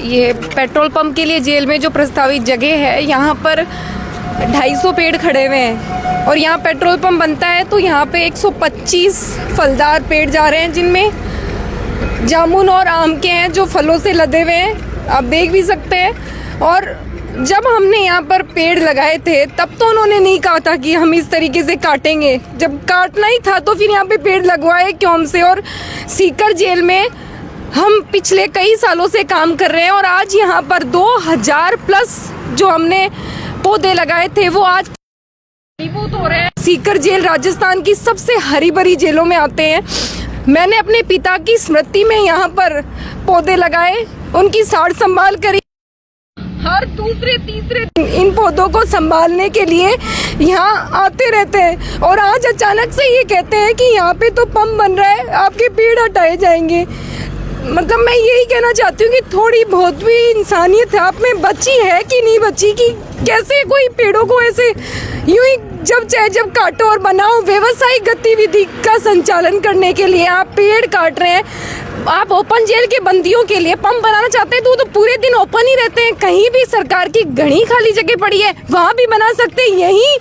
ये petrol pump के लिए जेल में जो प्रस्तावित जगह है, यहाँ पर 250 पेड़ खड़े हुए हैं और यहाँ पेट्रोल पंप बनता है तो यहाँ पे 125 फलदार पेड़ जा रहे हैं, जिनमें जामुन और आम के हैं जो फलों से लदे हुए हैं, आप देख भी सकते हैं। और जब हमने यहाँ पर पेड़ लगाए थे तब तो उन्होंने नहीं कहा था कि हम इस तरीके से काटेंगे। जब काटना ही था तो फिर यहाँ पे पेड़ लगवाए क्यों हमसे। और सीकर जेल में हम पिछले कई सालों से काम कर रहे हैं और आज यहाँ पर 2000 प्लस जो हमने पौधे लगाए थे वो आज फलीभूत हो रहे हैं। सीकर जेल राजस्थान की सबसे हरी भरी जेलों में आते हैं। मैंने अपने पिता की स्मृति में यहाँ पर पौधे लगाए, उनकी सार संभाल करी। हर दूसरे तीसरे दिन इन पौधों को संभालने के लिए यहाँ आते रहते हैं और आज अचानक से ये कहते हैं कि यहाँ पे तो पंप बन रहा है, आपके पेड़ हटाए जाएंगे। मतलब मैं यही कहना चाहती हूँ कि थोड़ी बहुत भी इंसानियत आप में बची है कि नहीं बची, कि कैसे कोई पेड़ों को ऐसे यूं ही जब चाहे जब काटो और बनाओ। व्यवसायिक गतिविधि का संचालन करने के लिए आप पेड़ काट रहे हैं। आप ओपन जेल के बंदियों के लिए पंप बनाना चाहते हैं तो वो तो पूरे दिन ओपन ही रहते हैं। कहीं भी सरकार की घनी खाली जगह पड़ी है वहाँ भी बना सकते हैं। यही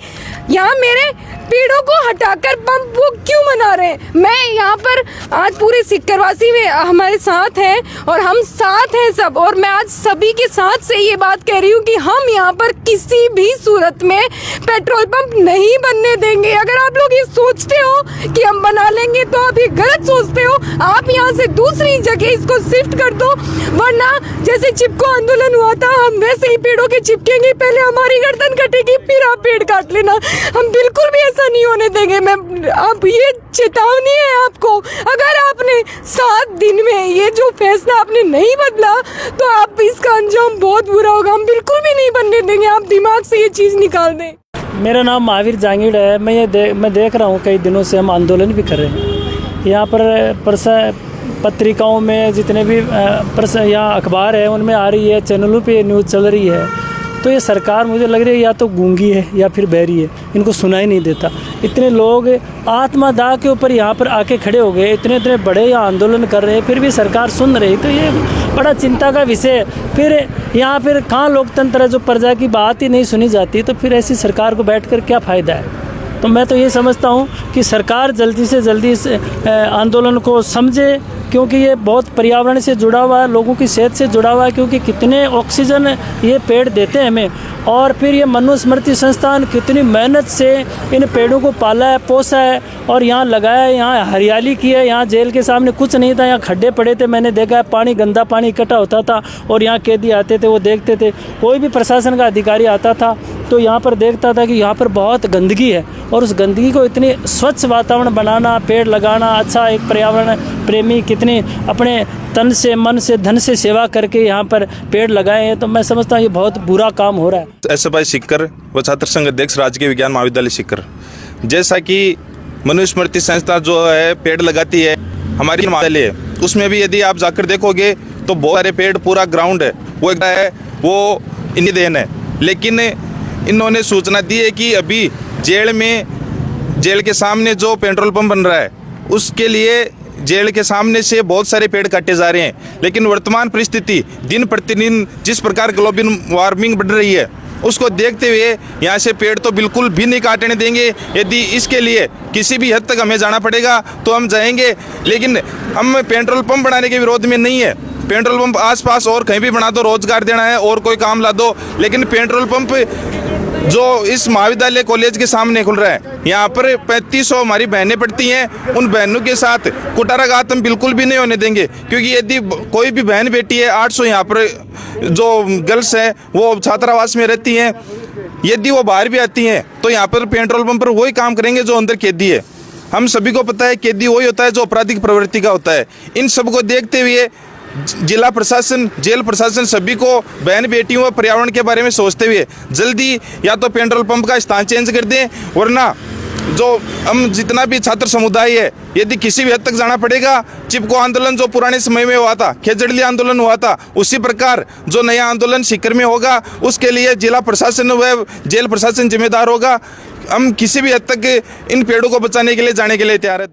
यहाँ मेरे पेड़ों को हटाकर पंप वो क्यों बना रहे हैं। मैं यहाँ पर आज पूरे सिक्करवासी में हमारे साथ हैं और हम साथ हैं सब, और मैं आज सभी के साथ से ये बात कह रही हूँ कि हम यहाँ पर किसी भी सूरत में पेट्रोल पंप नहीं बनने देंगे। अगर आप लोग ये सोचते हो कि हम बना लेंगे तो आप ये गलत सोचते हो। आप यहाँ से दूसरी जगह इसको शिफ्ट कर दो, वरना जैसे चिपको आंदोलन हुआ था हम वैसे ही पेड़ों के चिपकेंगे। पहले हमारी गर्दन कटेगी फिर आप पेड़ काट लेना। हम बिल्कुल भी ऐसा नहीं होने देंगे। मैं अब ये चेतावनी है आपको, अगर आपने 7 दिन में ये जो फैसला आपने नहीं बदला तो आप इसका अंजाम बहुत बुरा होगा। हम बिल्कुल भी नहीं बनने देंगे, आप दिमाग से ये चीज़ निकाल दें। मेरा नाम महावीर जांगीड़ है। मैं देख रहा हूँ कई दिनों से हम आंदोलन भी कर रहे हैं। यहाँ पर पत्रिकाओं में जितने भी यहाँ अखबार है उनमें आ रही है, चैनलों पे न्यूज़ चल रही है। तो ये सरकार मुझे लग रही है या तो गूंगी है या फिर बहरी है, इनको सुनाई नहीं देता। इतने लोग आत्मदाह के ऊपर यहाँ पर आके खड़े हो गए, इतने इतने बड़े यहाँ आंदोलन कर रहे हैं, फिर भी सरकार सुन रही। तो ये बड़ा चिंता का विषय है। फिर यहाँ फिर कहाँ लोकतंत्र है, जो प्रजा की बात ही नहीं सुनी जाती, तो फिर ऐसी सरकार को बैठकर क्या फ़ायदा है। तो मैं तो ये समझता हूँ कि सरकार जल्दी से जल्दी इस आंदोलन को समझे, क्योंकि ये बहुत पर्यावरण से जुड़ा हुआ है, लोगों की सेहत से जुड़ा हुआ है। क्योंकि कितने ऑक्सीजन ये पेड़ देते हैं हमें, और फिर ये मनुस्मृति संस्थान कितनी मेहनत से इन पेड़ों को पाला है, पोसा है और यहाँ लगाया है, यहाँ हरियाली की है। यहाँ जेल के सामने कुछ नहीं था, यहाँ खड्डे पड़े थे। मैंने देखा है पानी, गंदा पानी इकट्ठा होता था और यहाँ कैदी आते थे, वो देखते थे। कोई भी प्रशासन का अधिकारी आता था तो यहाँ पर देखता था कि यहाँ पर बहुत गंदगी है, और उस गंदगी को इतनी स्वच्छ वातावरण बनाना, पेड़ लगाना, अच्छा एक पर्यावरण प्रेमी कितनी अपने तन से, मन से, धन से सेवा करके यहाँ पर पेड़ लगाए हैं। तो मैं समझता हूँ ये बहुत बुरा काम हो रहा है। SFI सीकर व छात्र संघ अध्यक्ष राजकीय विज्ञान महाविद्यालय सीकर, जैसा कि मनुस्मृति संस्था जो है पेड़ लगाती है हमारी महाविद्यालय, उसमें भी यदि आप जाकर देखोगे तो बहुत सारे पेड़, पूरा ग्राउंड है वो इन्हीं देन है। लेकिन इन्होंने सूचना दी है कि अभी जेल के सामने जो पेट्रोल पंप बन रहा है उसके लिए जेल के सामने से बहुत सारे पेड़ काटे जा रहे हैं। लेकिन वर्तमान परिस्थिति दिन प्रतिदिन जिस प्रकार ग्लोबल वार्मिंग बढ़ रही है उसको देखते हुए यहाँ से पेड़ तो बिल्कुल भी नहीं काटने देंगे। यदि इसके लिए किसी भी हद तक हमें जाना पड़ेगा तो हम जाएंगे। लेकिन हम पेट्रोल पंप बनाने के विरोध में नहीं है। पेट्रोल पंप आसपास और कहीं भी बना दो, रोजगार देना है और कोई काम ला दो। लेकिन पेट्रोल पंप जो इस महाविद्यालय कॉलेज के सामने खुल रहा है, यहाँ पर 3500 हमारी बहनें पढ़ती हैं। उन बहनों के साथ कुटाराघात हम बिल्कुल भी नहीं होने देंगे। क्योंकि यदि कोई भी बहन बेटी है, 800 यहाँ पर जो गर्ल्स हैं वो छात्रावास में रहती हैं, यदि वो बाहर भी आती हैं तो यहाँ पर पेट्रोल पंप पर वही काम करेंगे जो अंदर कैदी है। हम सभी को पता है कैदी वही होता है जो आपराधिक प्रवृत्ति का होता है। इन सब को देखते हुए जिला प्रशासन, जेल प्रशासन सभी को बहन बेटियों व पर्यावरण के बारे में सोचते हुए जल्दी या तो पेट्रोल पंप का स्थान चेंज कर दें, वरना जो हम जितना भी छात्र समुदाय है, यदि किसी भी हद तक जाना पड़ेगा, चिपको आंदोलन जो पुराने समय में हुआ था, खेजड़ली आंदोलन हुआ था, उसी प्रकार जो नया आंदोलन सीकर में होगा उसके लिए जिला प्रशासन व जेल प्रशासन जिम्मेदार होगा। हम किसी भी हद तक इन पेड़ों को बचाने के लिए जाने के लिए तैयार है।